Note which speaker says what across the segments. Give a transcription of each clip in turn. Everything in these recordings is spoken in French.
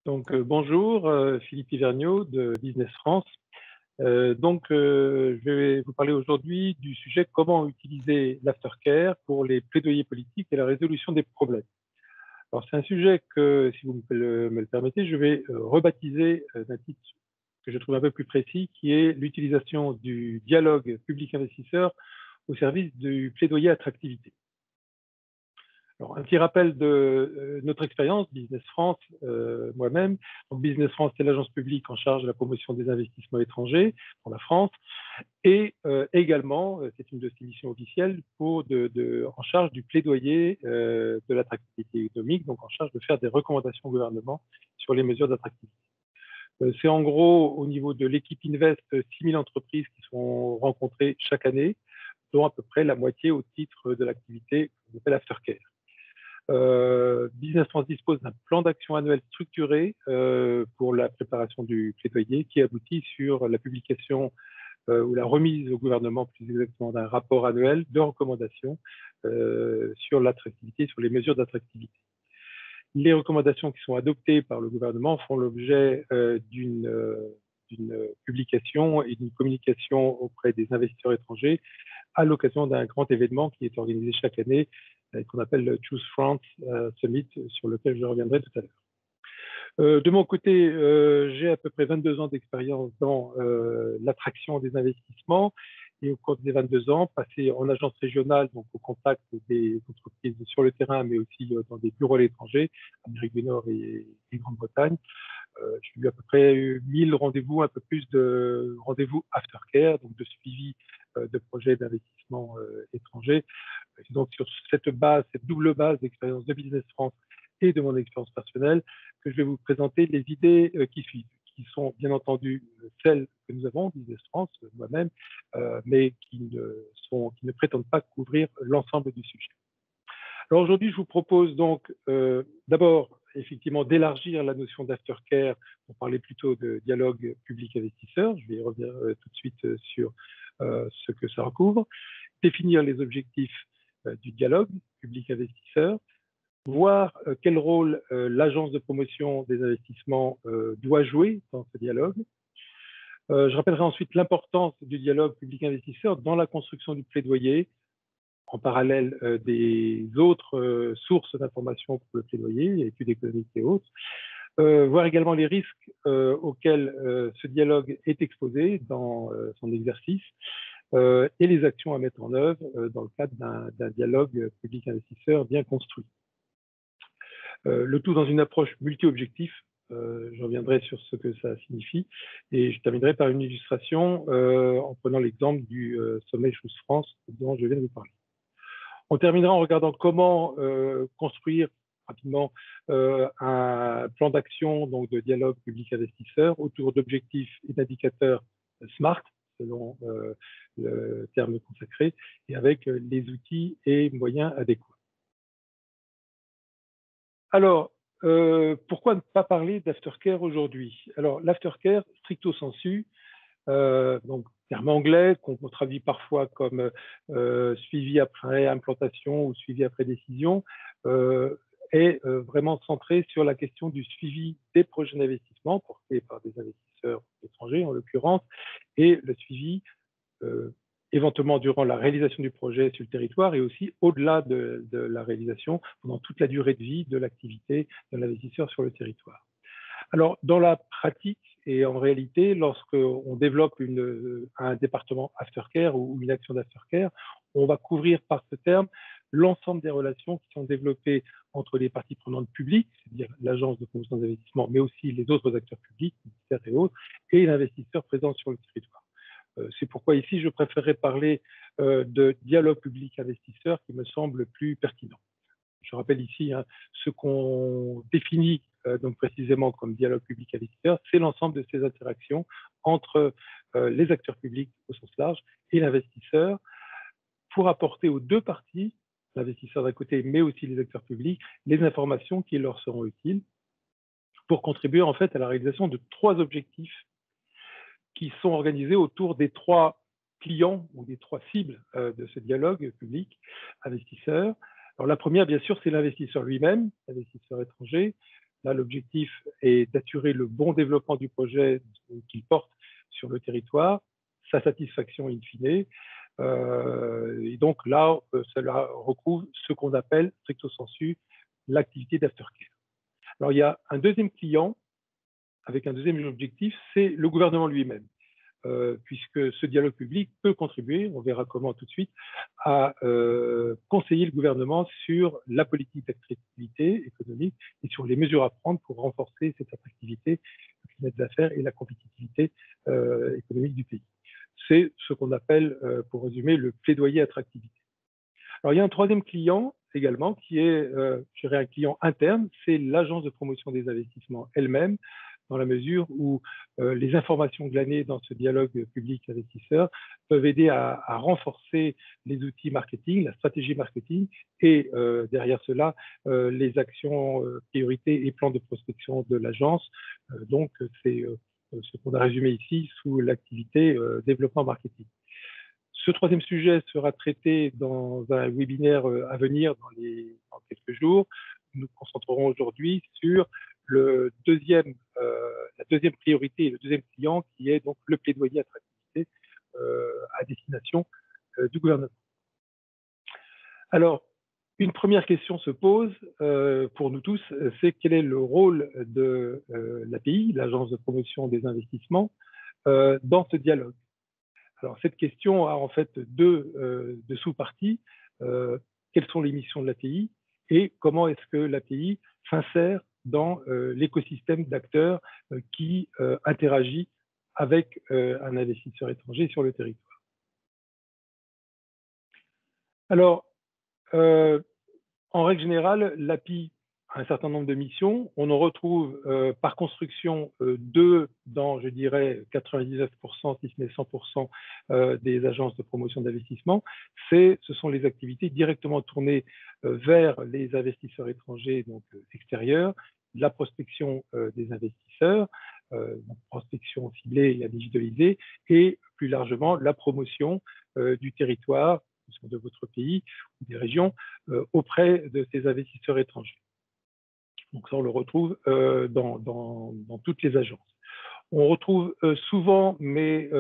Speaker 1: Bonjour, Philippe Hivergnot de Business France. Je vais vous parler aujourd'hui du sujet comment utiliser l'aftercare pour les plaidoyers politiques et la résolution des problèmes. Alors, c'est un sujet que, si vous me le permettez, je vais rebaptiser d'un titre que je trouve un peu plus précis, qui est l'utilisation du dialogue public-investisseur au service du plaidoyer attractivité. Alors, un petit rappel de notre expérience, Business France, moi-même. Donc, Business France, c'est l'agence publique en charge de la promotion des investissements étrangers pour la France. Et également, c'est une de ses missions officielles en charge du plaidoyer de l'attractivité économique, donc en charge de faire des recommandations au gouvernement sur les mesures d'attractivité. C'est en gros, au niveau de l'équipe Invest, 6000 entreprises qui sont rencontrées chaque année, dont à peu près la moitié au titre de l'activité qu'on appelle aftercare. Business France dispose d'un plan d'action annuel structuré pour la préparation du plaidoyer qui aboutit sur la publication ou la remise au gouvernement, plus exactement, d'un rapport annuel de recommandations sur l'attractivité, sur les mesures d'attractivité. Les recommandations qui sont adoptées par le gouvernement font l'objet d'une publication et d'une communication auprès des investisseurs étrangers à l'occasion d'un grand événement qui est organisé chaque année, qu'on appelle le Choose France Summit, sur lequel je reviendrai tout à l'heure. De mon côté, j'ai à peu près 22 ans d'expérience dans l'attraction des investissements et au cours des 22 ans, passé en agence régionale, donc au contact des entreprises sur le terrain, mais aussi dans des bureaux à l'étranger, Amérique du Nord et Grande-Bretagne. J'ai eu à peu près 1000 rendez-vous, un peu plus de rendez-vous aftercare, donc de suivi de projets d'investissement étrangers. Donc sur cette double base d'expérience de Business France et de mon expérience personnelle, que je vais vous présenter les idées qui suivent, qui sont bien entendu celles que nous avons, Business France, moi-même, mais qui ne prétendent pas couvrir l'ensemble du sujet. Alors aujourd'hui, je vous propose donc d'abord effectivement d'élargir la notion d'aftercare pour parler plutôt de dialogue public-investisseur. Je vais y revenir tout de suite sur ce que ça recouvre. Définir les objectifs du dialogue public-investisseur, voir quel rôle l'agence de promotion des investissements doit jouer dans ce dialogue. Je rappellerai ensuite l'importance du dialogue public-investisseur dans la construction du plaidoyer, en parallèle des autres sources d'informations pour le plaidoyer, études économiques et autres, voir également les risques auxquels ce dialogue est exposé dans son exercice et les actions à mettre en œuvre dans le cadre d'un dialogue public-investisseur bien construit. Le tout dans une approche multi-objectif. Je reviendrai sur ce que ça signifie et je terminerai par une illustration en prenant l'exemple du sommet Choose France dont je viens de vous parler. On terminera en regardant comment construire rapidement un plan d'action donc de dialogue public-investisseur autour d'objectifs et d'indicateurs SMART, selon le terme consacré, et avec les outils et moyens adéquats. Alors, pourquoi ne pas parler d'aftercare aujourd'hui? Alors, l'aftercare, stricto sensu, donc terme anglais qu'on traduit parfois comme suivi après implantation ou suivi après décision, est vraiment centré sur la question du suivi des projets d'investissement portés par des investisseurs étrangers en l'occurrence, et le suivi éventuellement durant la réalisation du projet sur le territoire et aussi au-delà de la réalisation pendant toute la durée de vie de l'activité de l'investisseur sur le territoire. Alors, dans la pratique et en réalité, lorsqu'on développe un département aftercare ou une action d'aftercare, on va couvrir par ce terme l'ensemble des relations qui sont développées entre les parties prenantes publiques, c'est-à-dire l'agence de promotion des investissements, mais aussi les autres acteurs publics, ministères et autres, et l'investisseur présent sur le territoire. C'est pourquoi ici, je préférerais parler de dialogue public-investisseur qui me semble plus pertinent. Je rappelle ici ce qu'on définit donc précisément comme dialogue public-investisseur, c'est l'ensemble de ces interactions entre les acteurs publics au sens large et l'investisseur pour apporter aux deux parties, l'investisseur d'un côté mais aussi les acteurs publics, les informations qui leur seront utiles pour contribuer en fait à la réalisation de trois objectifs qui sont organisés autour des trois clients ou des trois cibles de ce dialogue public-investisseur. Alors la première, bien sûr, c'est l'investisseur lui-même, l'investisseur étranger. Là, l'objectif est d'assurer le bon développement du projet qu'il porte sur le territoire, sa satisfaction in fine. Et donc là, cela recouvre ce qu'on appelle, stricto sensu, l'activité d'aftercare. Alors, il y a un deuxième client avec un deuxième objectif, c'est le gouvernement lui-même. Puisque ce dialogue public peut contribuer, on verra comment tout de suite, à conseiller le gouvernement sur la politique d'attractivité économique et sur les mesures à prendre pour renforcer cette attractivité, le climat des affaires et la compétitivité économique du pays. C'est ce qu'on appelle, pour résumer, le plaidoyer attractivité. Alors, il y a un troisième client également qui est, je dirais, un client interne, c'est l'agence de promotion des investissements elle-même, dans la mesure où les informations glanées dans ce dialogue public-investisseur peuvent aider à renforcer les outils marketing, la stratégie marketing, et derrière cela, les actions, priorités et plans de prospection de l'agence. Donc, c'est ce qu'on a résumé ici sous l'activité développement marketing. Ce troisième sujet sera traité dans un webinaire à venir dans quelques jours. Nous nous concentrerons aujourd'hui sur la deuxième priorité et le deuxième client qui est donc le plaidoyer attractivité à destination du gouvernement. Alors, une première question se pose pour nous tous, c'est quel est le rôle de l'API, l'Agence de promotion des investissements, dans ce dialogue. Alors, cette question a en fait deux sous-parties. Quelles sont les missions de l'API et comment est-ce que l'API s'insère dans l'écosystème d'acteurs qui interagit avec un investisseur étranger sur le territoire. Alors, en règle générale, l'API a un certain nombre de missions. On en retrouve par construction deux dans, je dirais, 99%, si ce n'est 100% des agences de promotion d'investissement. Ce sont les activités directement tournées vers les investisseurs étrangers, donc extérieurs, la prospection des investisseurs, donc prospection ciblée et digitalisée, et plus largement la promotion du territoire de votre pays ou des régions auprès de ces investisseurs étrangers. Donc ça, on le retrouve dans toutes les agences. On retrouve souvent, mais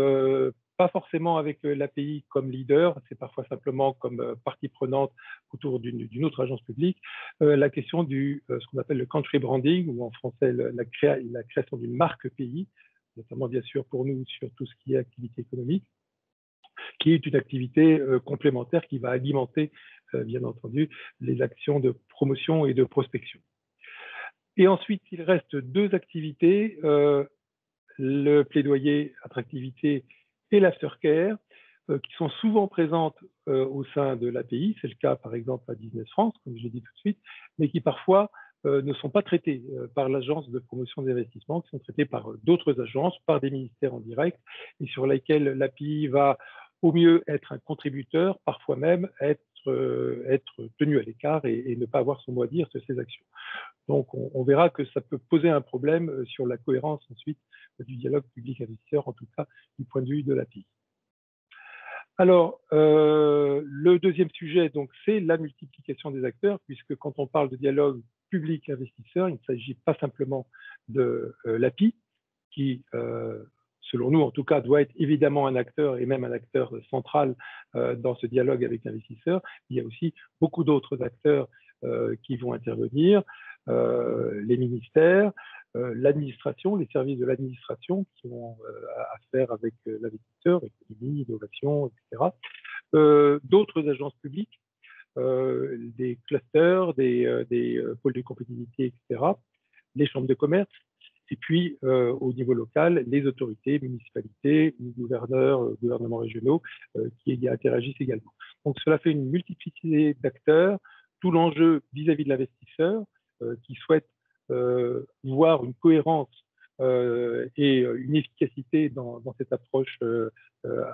Speaker 1: pas forcément avec l'API comme leader, c'est parfois simplement comme partie prenante autour d'une autre agence publique, la question ce qu'on appelle le country branding, ou en français la création d'une marque pays, notamment bien sûr pour nous sur tout ce qui est activité économique, qui est une activité complémentaire qui va alimenter, bien entendu, les actions de promotion et de prospection. Et ensuite, il reste deux activités, le plaidoyer attractivité et l'aftercare, qui sont souvent présentes au sein de l'API. C'est le cas, par exemple, à Business France, comme je l'ai dit tout de suite, mais qui parfois ne sont pas traitées par l'agence de promotion des investissements, qui sont traitées par d'autres agences, par des ministères en direct, et sur lesquelles l'API va au mieux être un contributeur, parfois même être tenu à l'écart et ne pas avoir son mot à dire sur ces actions. Donc, on verra que ça peut poser un problème sur la cohérence ensuite du dialogue public-investisseur, en tout cas du point de vue de l'API. Alors, le deuxième sujet, donc, c'est la multiplication des acteurs, puisque quand on parle de dialogue public-investisseur, il ne s'agit pas simplement de l'API, qui, selon nous, en tout cas, doit être évidemment un acteur et même un acteur central dans ce dialogue avec l'investisseur. Il y a aussi beaucoup d'autres acteurs qui vont intervenir, les ministères, l'administration, les services de l'administration qui ont à faire avec l'investisseur, économie, innovation, etc. D'autres agences publiques, des clusters, des pôles de compétitivité, etc., les chambres de commerce, et puis au niveau local, les autorités, municipalités, les gouverneurs, gouvernements régionaux qui y interagissent également. Donc cela fait une multiplicité d'acteurs, tout l'enjeu vis-à-vis de l'investisseur qui souhaite voir une cohérence et une efficacité dans cette approche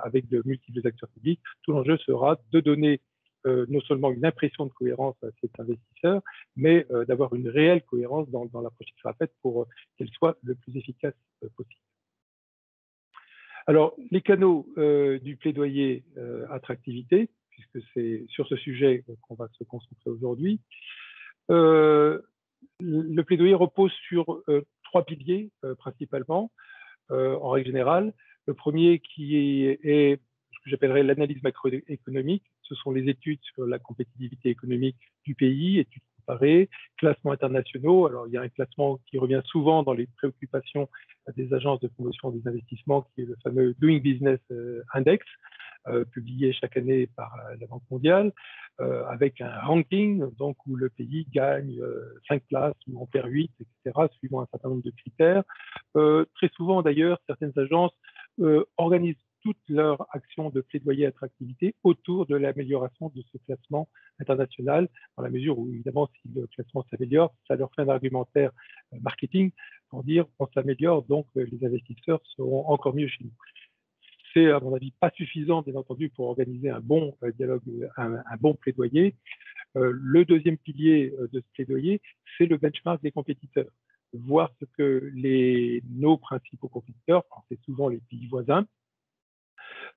Speaker 1: avec de multiples acteurs publics. Tout l'enjeu sera de donner non seulement une impression de cohérence à cet investisseur, mais d'avoir une réelle cohérence dans l'approche qui sera faite pour qu'elle soit le plus efficace possible. Alors, les canaux du plaidoyer attractivité, puisque c'est sur ce sujet qu'on va se concentrer aujourd'hui. Le le plaidoyer repose sur trois piliers principalement, en règle générale. Le premier qui est ce que j'appellerais l'analyse macroéconomique. Ce sont les études sur la compétitivité économique du pays, études comparées, classements internationaux. Alors, il y a un classement qui revient souvent dans les préoccupations des agences de promotion des investissements, qui est le fameux Doing Business Index, publié chaque année par la Banque mondiale, avec un ranking donc, où le pays gagne 5 places ou en perd 8, etc., suivant un certain nombre de critères. Très souvent, d'ailleurs, certaines agences organisent toute leur action de plaidoyer attractivité autour de l'amélioration de ce classement international, dans la mesure où, évidemment, si le classement s'améliore, ça leur fait un argumentaire marketing pour dire on s'améliore, donc les investisseurs seront encore mieux chez nous. C'est, à mon avis, pas suffisant, bien entendu, pour organiser un bon dialogue, un bon plaidoyer. Le deuxième pilier de ce plaidoyer, c'est le benchmark des compétiteurs. Voir ce que nos principaux compétiteurs, c'est souvent les pays voisins,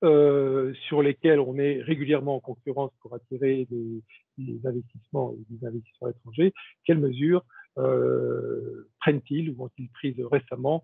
Speaker 1: sur lesquels on est régulièrement en concurrence pour attirer des investissements et des investisseurs étrangers, quelles mesures prennent-ils ou ont-ils prises récemment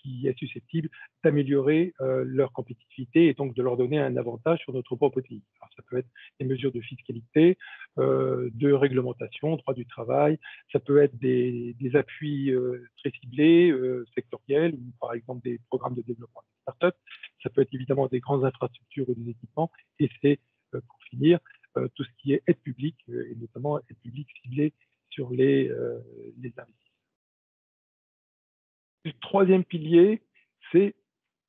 Speaker 1: qui est susceptible d'améliorer leur compétitivité et donc de leur donner un avantage sur notre propre pays. Alors, ça peut être des mesures de fiscalité, de réglementation, droit du travail, ça peut être des appuis très ciblés, sectoriels, ou par exemple des programmes de développement des startups, ça peut être évidemment des grandes infrastructures ou des équipements, et c'est, pour finir, tout ce qui est aide publique, et notamment aide publique ciblée sur les investissements. Le troisième pilier, c'est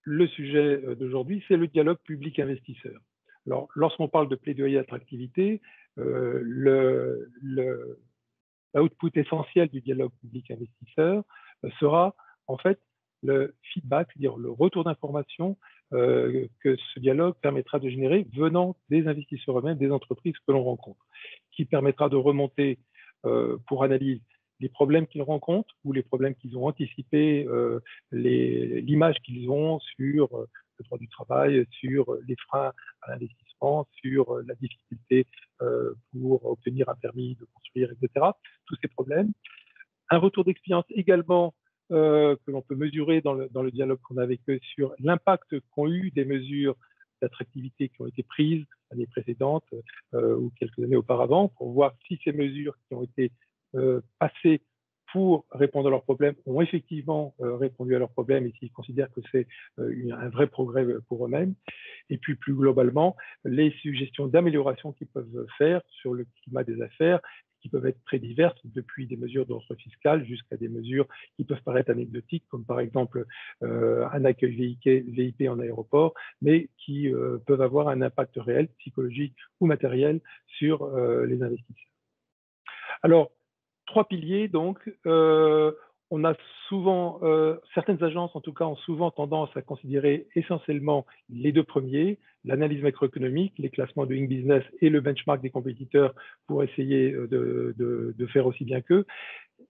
Speaker 1: le sujet d'aujourd'hui, c'est le dialogue public-investisseur. Alors, lorsqu'on parle de plaidoyer attractivité, l'output essentiel du dialogue public-investisseur sera en fait le feedback, c'est-à-dire le retour d'information que ce dialogue permettra de générer venant des investisseurs eux-mêmes, des entreprises que l'on rencontre, qui permettra de remonter pour analyse les problèmes qu'ils rencontrent ou les problèmes qu'ils ont anticipés, l'image qu'ils ont sur le droit du travail, sur les freins à l'investissement, sur la difficulté pour obtenir un permis de construire, etc. Tous ces problèmes. Un retour d'expérience également que l'on peut mesurer dans le dialogue qu'on a avec eux sur l'impact qu'ont eu des mesures d'attractivité qui ont été prises l'année précédente ou quelques années auparavant, pour voir si ces mesures qui ont été passées pour répondre à leurs problèmes ont effectivement répondu à leurs problèmes et s'ils considèrent que c'est un vrai progrès pour eux-mêmes. Et puis plus globalement, les suggestions d'amélioration qu'ils peuvent faire sur le climat des affaires, qui peuvent être très diverses, depuis des mesures d'ordre fiscal jusqu'à des mesures qui peuvent paraître anecdotiques, comme par exemple un accueil VIP en aéroport, mais qui peuvent avoir un impact réel, psychologique ou matériel sur les investisseurs. Alors, trois piliers, donc. On a souvent, certaines agences en tout cas ont souvent tendance à considérer essentiellement les deux premiers, l'analyse macroéconomique, les classements Doing Business et le benchmark des compétiteurs pour essayer de faire aussi bien qu'eux.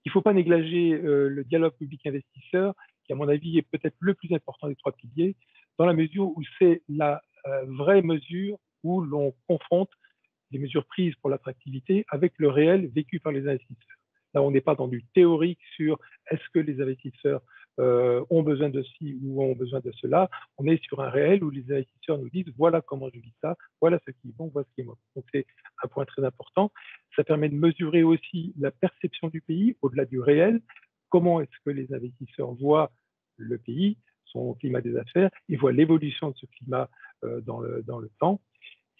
Speaker 1: Il ne faut pas négliger le dialogue public-investisseur, qui à mon avis est peut-être le plus important des trois piliers, dans la mesure où c'est la vraie mesure où l'on confronte les mesures prises pour l'attractivité avec le réel vécu par les investisseurs. Là, on n'est pas dans du théorique sur est-ce que les investisseurs ont besoin de ci ou ont besoin de cela. On est sur un réel où les investisseurs nous disent voilà comment je vis ça, voilà ce qui est bon, voilà ce qui est mauvais. Donc, c'est un point très important. Ça permet de mesurer aussi la perception du pays au-delà du réel. Comment est-ce que les investisseurs voient le pays, son climat des affaires, ils voient l'évolution de ce climat dans le temps.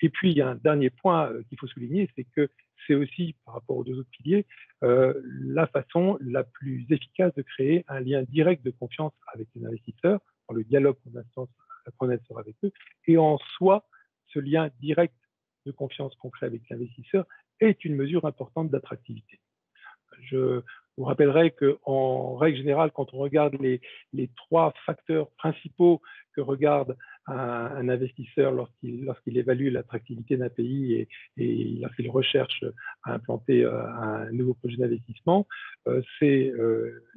Speaker 1: Et puis, il y a un dernier point qu'il faut souligner, c'est que c'est aussi, par rapport aux deux autres piliers, la façon la plus efficace de créer un lien direct de confiance avec les investisseurs, dans le dialogue qu'on instaure avec eux, et en soi, ce lien direct de confiance qu'on crée avec l'investisseur est une mesure importante d'attractivité. Je vous rappellerai qu'en règle générale, quand on regarde les trois facteurs principaux que regarde un investisseur lorsqu'il évalue l'attractivité d'un pays et lorsqu'il recherche à implanter un nouveau projet d'investissement, c'est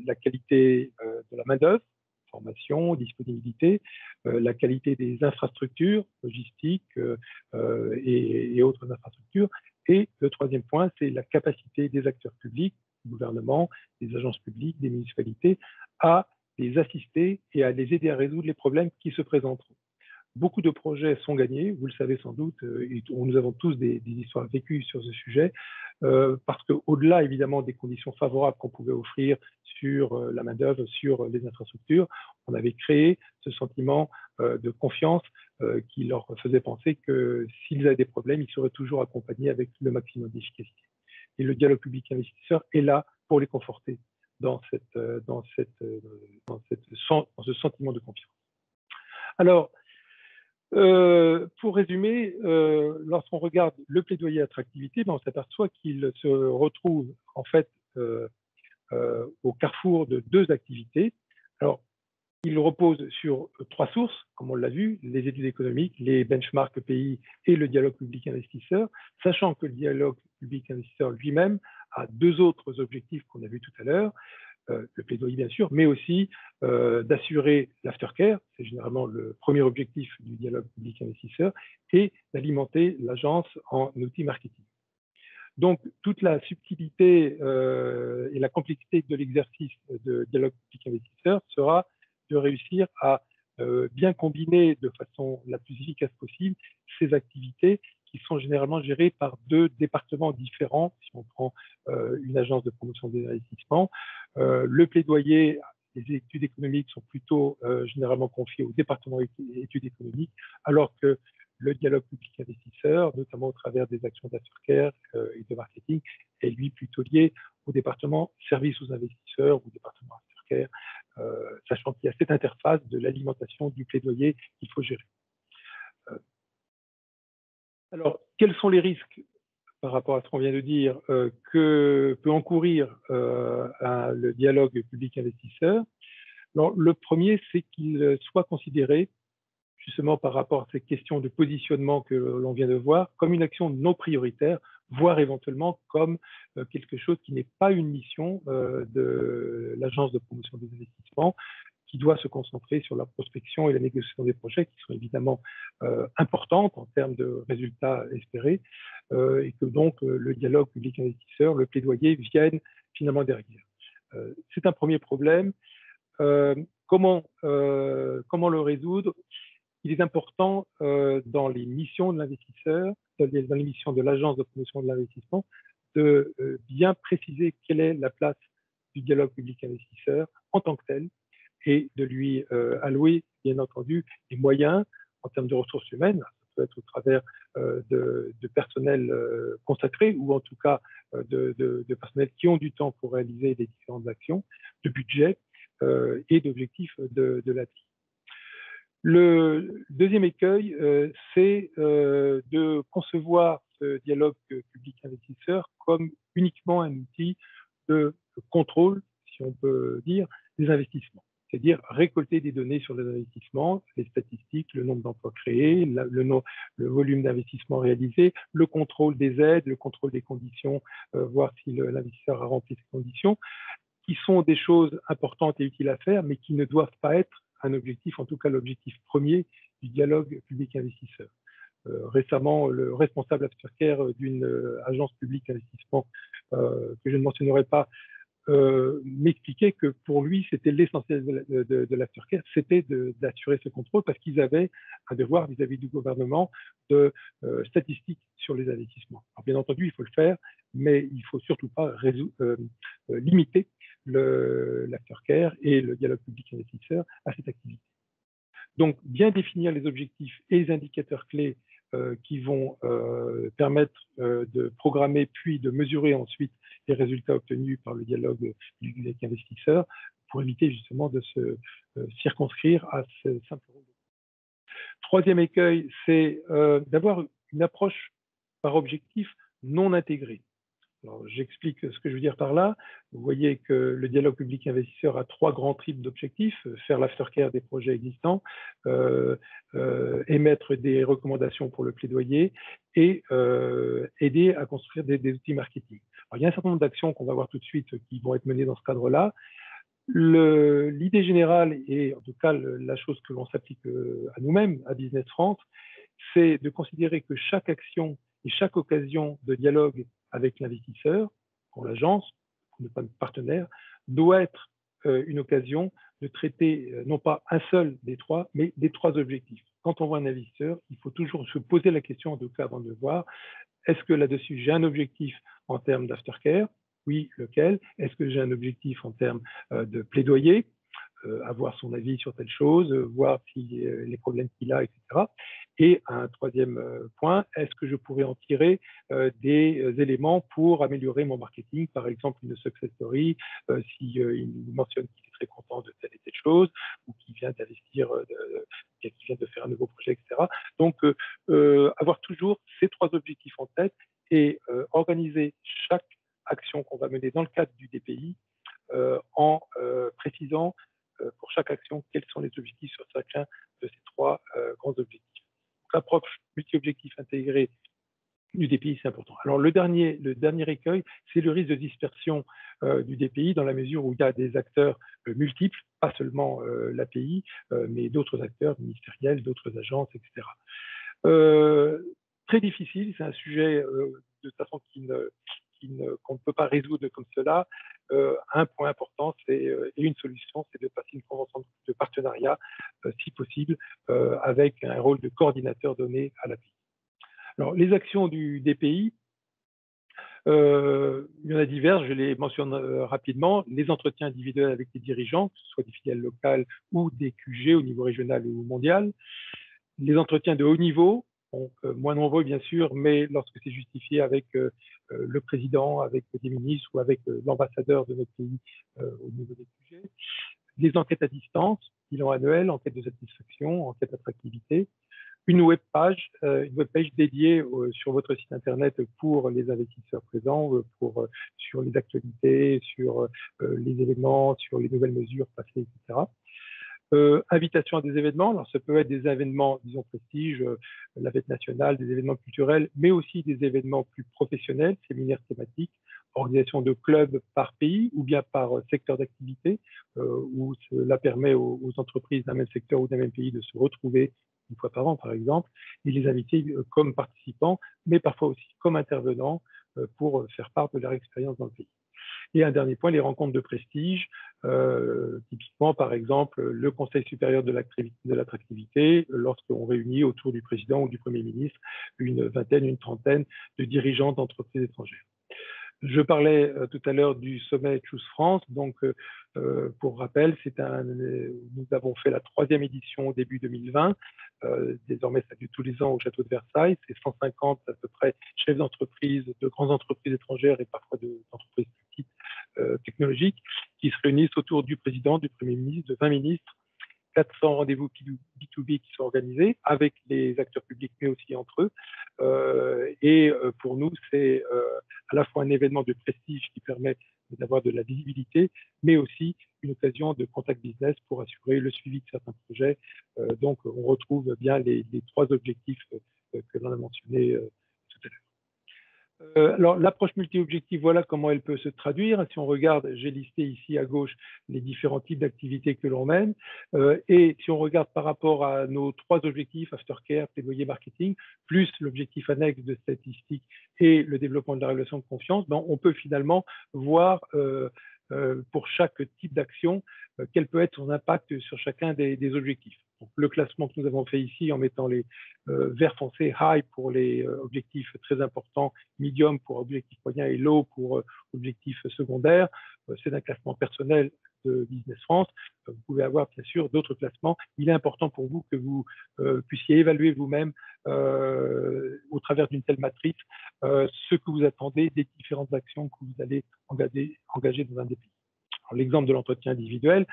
Speaker 1: la qualité de la main-d'œuvre, formation, disponibilité, la qualité des infrastructures logistiques et autres infrastructures. Et le troisième point, c'est la capacité des acteurs publics, du gouvernement, des agences publiques, des municipalités, à les assister et à les aider à résoudre les problèmes qui se présenteront. Beaucoup de projets sont gagnés, vous le savez sans doute, et nous avons tous des histoires vécues sur ce sujet, parce qu'au-delà évidemment des conditions favorables qu'on pouvait offrir sur la main-d'œuvre, sur les infrastructures, on avait créé ce sentiment de confiance qui leur faisait penser que s'ils avaient des problèmes, ils seraient toujours accompagnés avec le maximum d'efficacité. Et le dialogue public-investisseur est là pour les conforter dans ce sentiment de confiance. Alors, pour résumer, lorsqu'on regarde le plaidoyer attractivité, on s'aperçoit qu'il se retrouve en fait au carrefour de deux activités. Alors, il repose sur trois sources, comme on l'a vu, les études économiques, les benchmarks pays et le dialogue public-investisseur, sachant que le dialogue public-investisseur lui-même a deux autres objectifs qu'on a vus tout à l'heure, le plaidoyer bien sûr, mais aussi d'assurer l'aftercare, c'est généralement le premier objectif du dialogue public-investisseur, et d'alimenter l'agence en outils marketing. Donc, toute la subtilité et la complexité de l'exercice de dialogue public-investisseur sera de réussir à bien combiner de façon la plus efficace possible ces activités qui sont généralement gérées par deux départements différents. Si on prend une agence de promotion des investissements, le plaidoyer, les études économiques sont plutôt généralement confiées au département études économiques, alors que le dialogue public-investisseur, notamment au travers des actions d'aftercare et de marketing, est lui plutôt lié au département services aux investisseurs ou au département aftercare, sachant qu'il y a cette interface de l'alimentation du plaidoyer qu'il faut gérer. Alors, quels sont les risques par rapport à ce qu'on vient de dire que peut encourir le dialogue public-investisseur? Le premier, c'est qu'il soit considéré, justement par rapport à ces questions de positionnement que l'on vient de voir, comme une action non prioritaire, voire éventuellement comme quelque chose qui n'est pas une mission de l'agence de promotion des investissements, qui doit se concentrer sur la prospection et la négociation des projets, qui sont évidemment importantes en termes de résultats espérés, et que donc le dialogue public-investisseur, le plaidoyer viennent finalement derrière. C'est un premier problème. Comment le résoudre? Il est important dans les missions de l'investisseur, dans les missions de l'agence de promotion de l'investissement, de bien préciser quelle est la place du dialogue public-investisseur en tant que tel, et de lui allouer, bien entendu, les moyens en termes de ressources humaines. Ça peut être au travers de personnel consacré ou en tout cas de personnel qui ont du temps pour réaliser les différentes actions, de budget et d'objectifs de l'API. Le deuxième écueil, c'est de concevoir ce dialogue public-investisseur comme uniquement un outil de contrôle, si on peut dire, des investissements. C'est-à-dire récolter des données sur les investissements, les statistiques, le nombre d'emplois créés, le volume d'investissement réalisé, le contrôle des aides, le contrôle des conditions, voir si l'investisseur a rempli ces conditions, qui sont des choses importantes et utiles à faire, mais qui ne doivent pas être un objectif, en tout cas l'objectif premier du dialogue public-investisseur. Récemment, le responsable aftercare d'une agence publique d'investissement, que je ne mentionnerai pas, m'expliquait que pour lui, c'était l'essentiel de l'aftercare, c'était d'assurer ce contrôle parce qu'ils avaient un devoir vis-à-vis du gouvernement de statistiques sur les investissements. Alors, bien entendu, il faut le faire, mais il ne faut surtout pas limiter l'aftercare et le dialogue public-investisseur à cette activité. Donc, bien définir les objectifs et les indicateurs clés qui vont permettre de programmer puis de mesurer ensuite les résultats obtenus par le dialogue avec investisseurs pour éviter justement de se circonscrire à ce simple rôle. Troisième écueil, c'est d'avoir une approche par objectif non intégrée. J'explique ce que je veux dire par là. Vous voyez que le dialogue public-investisseur a trois grands types d'objectifs: faire l'aftercare des projets existants, émettre des recommandations pour le plaidoyer et aider à construire des outils marketing. Alors, il y a un certain nombre d'actions qu'on va voir tout de suite qui vont être menées dans ce cadre-là. L'idée générale, et en tout cas la chose que l'on s'applique à nous-mêmes, à Business France, c'est de considérer que chaque action et chaque occasion de dialogue avec l'investisseur, pour l'agence, notre partenaire, doit être une occasion de traiter non pas un seul des trois, mais des trois objectifs. Quand on voit un investisseur, il faut toujours se poser la question, en tout cas avant de voir, est-ce que là-dessus j'ai un objectif en termes d'aftercare? Oui, lequel? Est-ce que j'ai un objectif en termes de plaidoyer? Avoir son avis sur telle chose, voir si les problèmes qu'il a, etc. Et un troisième point, est-ce que je pourrais en tirer des éléments pour améliorer mon marketing, par exemple une success story, si il mentionne qu'il est très content de telle et telle chose, ou qu'il vient d'investir, qu'il vient de faire un nouveau projet, etc. Donc, avoir toujours ces trois objectifs en tête et organiser chaque action qu'on va mener dans le cadre du DPI en précisant pour chaque action quels sont les objectifs sur chacun de ces trois grands objectifs. L'approche multi-objectif intégrée du DPI, c'est important. Alors, le dernier écueil, c'est le risque de dispersion du DPI dans la mesure où il y a des acteurs multiples, pas seulement l'API, mais d'autres acteurs ministériels, d'autres agences, etc. Très difficile, c'est un sujet de toute façon qu'on ne peut pas résoudre comme cela. Un point important, et une solution, c'est de passer une convention de partenariat, si possible, avec un rôle de coordinateur donné à l'API. Alors, les actions du DPI, il y en a diverses, je les mentionne rapidement. Les entretiens individuels avec les dirigeants, que ce soit des filiales locales ou des QG au niveau régional ou mondial. Les entretiens de haut niveau, donc, moins nombreux bien sûr, mais lorsque c'est justifié avec le président, avec des ministres ou avec l'ambassadeur de notre pays au niveau des QG. Les enquêtes à distance, bilan annuel, enquête de satisfaction, enquête d'attractivité. Une web page dédiée sur votre site internet pour les investisseurs présents, sur les actualités, sur les événements, sur les nouvelles mesures passées, etc. Invitation à des événements, alors ça peut être des événements, disons, prestige, la fête nationale, des événements culturels, mais aussi des événements plus professionnels, séminaires thématiques, organisation de clubs par pays ou bien par secteur d'activité, où cela permet aux entreprises d'un même secteur ou d'un même pays de se retrouver une fois par an, par exemple, et les inviter comme participants, mais parfois aussi comme intervenants pour faire part de leur expérience dans le pays. Et un dernier point, les rencontres de prestige, typiquement, par exemple, le Conseil supérieur de l'attractivité, lorsqu'on réunit autour du président ou du Premier ministre une vingtaine, une trentaine de dirigeants d'entreprises étrangères. Je parlais tout à l'heure du sommet Choose France. Donc, pour rappel, nous avons fait la 3e édition au début 2020. Désormais, ça a lieu tous les ans au château de Versailles. C'est 150 à peu près chefs d'entreprise, de grandes entreprises étrangères et parfois d'entreprises petites technologiques qui se réunissent autour du président, du Premier ministre, de 20 ministres. 400 rendez-vous B2B qui sont organisés avec les acteurs publics, mais aussi entre eux. Et pour nous, c'est à la fois un événement de prestige qui permet d'avoir de la visibilité, mais aussi une occasion de contact business pour assurer le suivi de certains projets. Donc, on retrouve bien les trois objectifs que l'on a mentionnés tout à l'heure. Alors, l'approche multi-objectif, voilà comment elle peut se traduire. Si on regarde, j'ai listé ici à gauche les différents types d'activités que l'on mène. Et si on regarde par rapport à nos trois objectifs, aftercare, plaidoyer, marketing, plus l'objectif annexe de statistique et le développement de la relation de confiance, ben, on peut finalement voir pour chaque type d'action quel peut être son impact sur chacun des objectifs. Donc, le classement que nous avons fait ici en mettant les vert foncé, high pour les objectifs très importants, medium pour objectifs moyens et low pour objectifs secondaires. C'est un classement personnel de Business France. Vous pouvez avoir bien sûr d'autres classements. Il est important pour vous que vous puissiez évaluer vous-même au travers d'une telle matrice ce que vous attendez des différentes actions que vous allez engager dans un des pays. L'exemple de l'entretien individuel,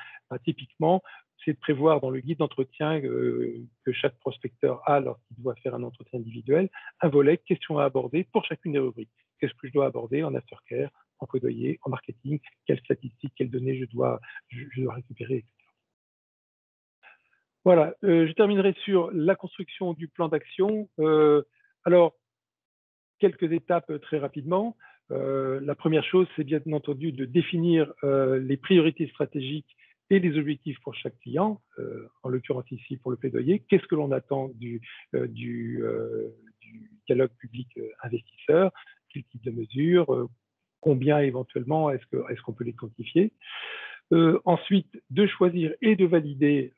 Speaker 1: typiquement, c'est de prévoir dans le guide d'entretien que chaque prospecteur a lorsqu'il doit faire un entretien individuel, un volet questions à aborder pour chacune des rubriques. Qu'est-ce que je dois aborder en aftercare, en plaidoyer, en marketing, quelles statistiques, quelles données je dois récupérer, etc. Voilà, je terminerai sur la construction du plan d'action. Alors, quelques étapes très rapidement. La première chose, c'est bien entendu de définir les priorités stratégiques et les objectifs pour chaque client, en l'occurrence ici pour le plaidoyer. Qu'est-ce que l'on attend du dialogue public investisseur? Quel type de mesures? combien éventuellement, est-ce qu'on peut les quantifier. Ensuite, de choisir et de valider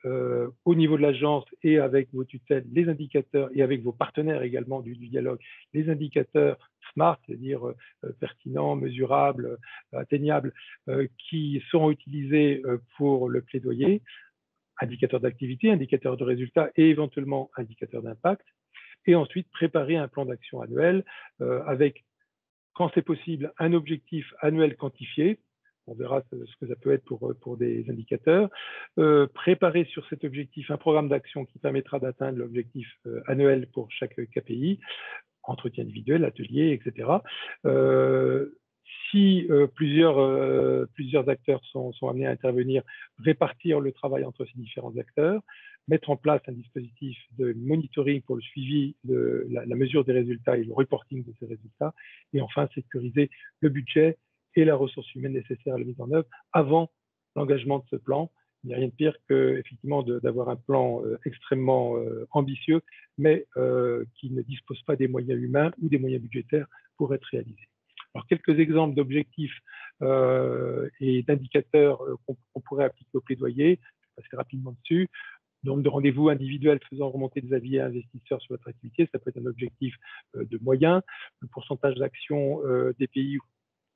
Speaker 1: au niveau de l'agence et avec vos tutelles les indicateurs et avec vos partenaires également du dialogue, les indicateurs SMART, c'est-à-dire pertinents, mesurables, atteignables, qui seront utilisés pour le plaidoyer, indicateurs d'activité, indicateurs de résultats et éventuellement indicateurs d'impact. Et ensuite, préparer un plan d'action annuel avec, quand c'est possible, un objectif annuel quantifié. On verra ce que ça peut être pour des indicateurs. Préparer sur cet objectif un programme d'action qui permettra d'atteindre l'objectif annuel pour chaque KPI, entretien individuel, atelier, etc. Si plusieurs acteurs sont amenés à intervenir, répartir le travail entre ces différents acteurs, mettre en place un dispositif de monitoring pour le suivi de la mesure des résultats et le reporting de ces résultats, et enfin sécuriser le budget et la ressource humaine nécessaire à la mise en œuvre avant l'engagement de ce plan. Il n'y a rien de pire que effectivement d'avoir un plan extrêmement ambitieux, mais qui ne dispose pas des moyens humains ou des moyens budgétaires pour être réalisé. Alors, quelques exemples d'objectifs et d'indicateurs qu'on pourrait appliquer au plaidoyer, je vais passer rapidement dessus. Nombre de rendez-vous individuels faisant remonter des avis à investisseurs sur votre activité, ça peut être un objectif de moyens. Le pourcentage d'actions des pays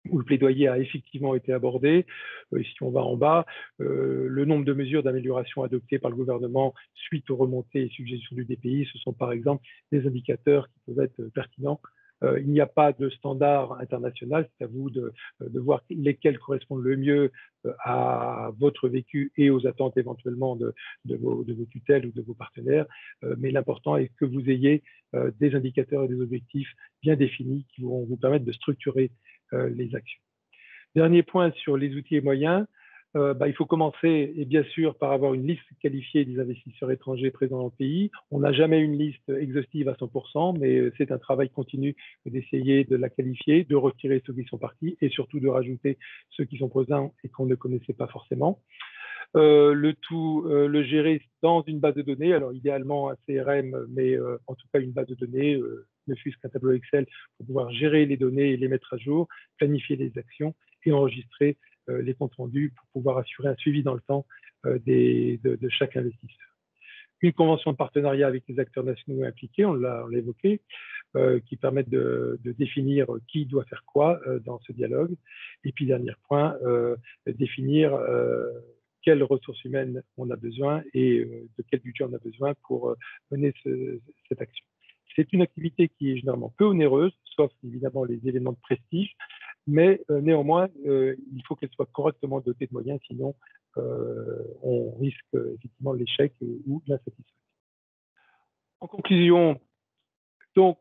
Speaker 1: où le plaidoyer a effectivement été abordé. Si on va en bas, le nombre de mesures d'amélioration adoptées par le gouvernement suite aux remontées et suggestions du DPI, ce sont par exemple des indicateurs qui peuvent être pertinents. Il n'y a pas de standard international, c'est à vous de voir lesquels correspondent le mieux à votre vécu et aux attentes éventuellement de vos tutelles ou de vos partenaires. Mais l'important est que vous ayez des indicateurs et des objectifs bien définis qui vont vous permettre de structurer les actions. Dernier point sur les outils et moyens, il faut commencer, et bien sûr, par avoir une liste qualifiée des investisseurs étrangers présents dans le pays. On n'a jamais une liste exhaustive à 100%, mais c'est un travail continu d'essayer de la qualifier, de retirer ceux qui sont partis et surtout de rajouter ceux qui sont présents et qu'on ne connaissait pas forcément. Le tout, le gérer dans une base de données, alors idéalement un CRM, mais en tout cas une base de données, ne fût-ce qu'un tableau Excel pour pouvoir gérer les données et les mettre à jour, planifier les actions et enregistrer les comptes rendus pour pouvoir assurer un suivi dans le temps de chaque investisseur. Une convention de partenariat avec les acteurs nationaux impliqués, on l'a évoqué, qui permettent de définir qui doit faire quoi dans ce dialogue. Et puis, dernier point, définir quelles ressources humaines on a besoin et de quel budget on a besoin pour mener cette action. C'est une activité qui est généralement peu onéreuse, sauf évidemment les éléments de prestige, mais néanmoins, il faut qu'elle soit correctement dotée de moyens, sinon on risque effectivement l'échec ou l'insatisfaction. En conclusion, donc,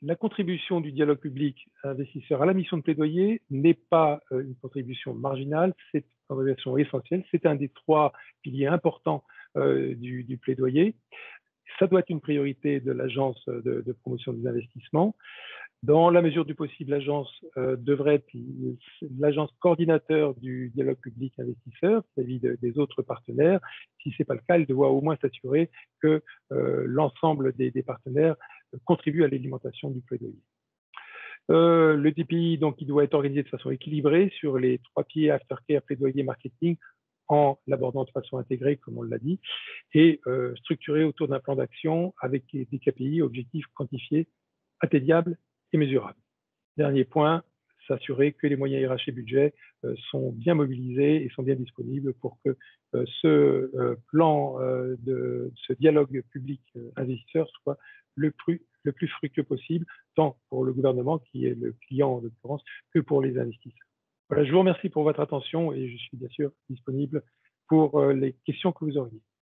Speaker 1: la contribution du dialogue public investisseur à la mission de plaidoyer n'est pas une contribution marginale, c'est une contribution essentielle, c'est un des 3 piliers importants du plaidoyer. Ça doit être une priorité de l'agence de promotion des investissements. Dans la mesure du possible, l'agence devrait être l'agence coordinateur du dialogue public investisseur vis-à-vis des autres partenaires. Si ce n'est pas le cas, elle doit au moins s'assurer que l'ensemble des partenaires contribuent à l'alimentation du plaidoyer. Le DPI, donc, il doit être organisé de façon équilibrée sur les 3 piliers aftercare, plaidoyer, marketing, en l'abordant de façon intégrée, comme on l'a dit, et structuré autour d'un plan d'action avec des KPI, objectifs quantifiés, atteignables et mesurables. Dernier point, s'assurer que les moyens RH et budget sont bien mobilisés et sont bien disponibles pour que ce plan de ce dialogue public investisseur soit le plus fructueux possible, tant pour le gouvernement, qui est le client en l'occurrence, que pour les investisseurs. Voilà, je vous remercie pour votre attention et je suis bien sûr disponible pour les questions que vous auriez.